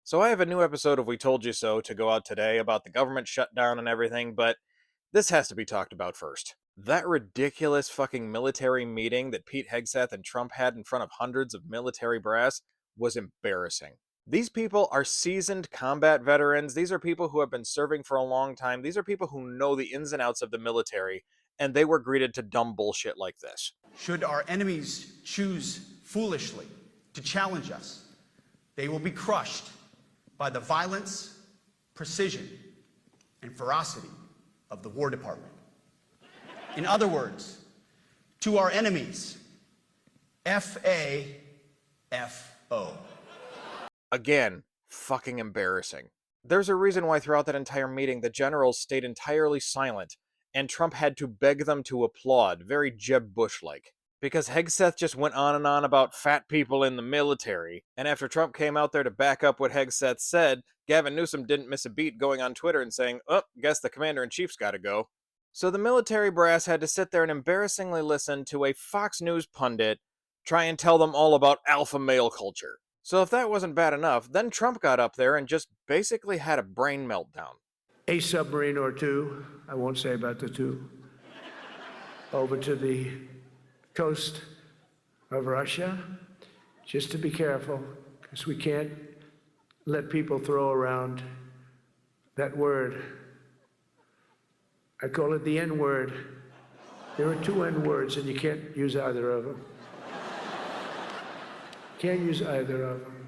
So I have a new episode of We Told You So to go out today about the government shutdown and everything, but this has to be talked about first. That ridiculous fucking military meeting that Pete Hegseth and Trump had in front of hundreds of military brass was embarrassing. These people are seasoned combat veterans. These are people who have been serving for a long time. These are people who know the ins and outs of the military, and they were greeted to dumb bullshit like this. Should our enemies choose foolishly to challenge us, they will be crushed by the violence, precision, and ferocity of the War Department. In other words, to our enemies, F-A-F-O. Again, fucking embarrassing. There's a reason why throughout that entire meeting the generals stayed entirely silent, and Trump had to beg them to applaud, very Jeb Bush-like. Because Hegseth just went on and on about fat people in the military, and after Trump came out there to back up what Hegseth said, Gavin Newsom didn't miss a beat going on Twitter and saying, "Oh, guess the commander-in-chief's gotta go." So the military brass had to sit there and embarrassingly listen to a Fox News pundit try and tell them all about alpha male culture. So if that wasn't bad enough, then Trump got up there and just basically had a brain meltdown. A submarine or two, I won't say about the two, over to the coast of Russia, just to be careful, because we can't let people throw around that word. I call it the N word. There are two N words, and you can't use either of them. Can't use either of them.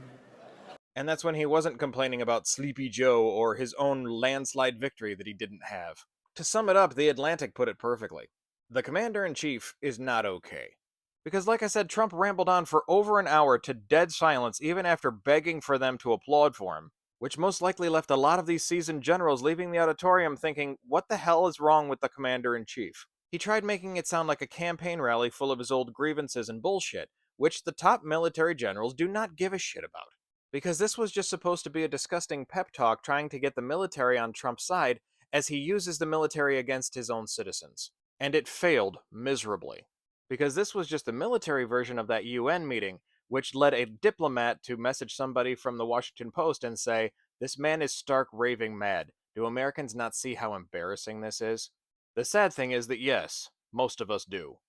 And that's when he wasn't complaining about Sleepy Joe or his own landslide victory that he didn't have. To sum it up, The Atlantic put it perfectly. The commander-in-chief is not okay. Because like I said, Trump rambled on for over an hour to dead silence even after begging for them to applaud for him, which most likely left a lot of these seasoned generals leaving the auditorium thinking, what the hell is wrong with the commander-in-chief? He tried making it sound like a campaign rally full of his old grievances and bullshit, which the top military generals do not give a shit about. Because this was just supposed to be a disgusting pep talk trying to get the military on Trump's side as he uses the military against his own citizens. And it failed miserably. Because this was just the military version of that UN meeting, which led a diplomat to message somebody from the Washington Post and say, "This man is stark raving mad. Do Americans not see how embarrassing this is?" The sad thing is that yes, most of us do.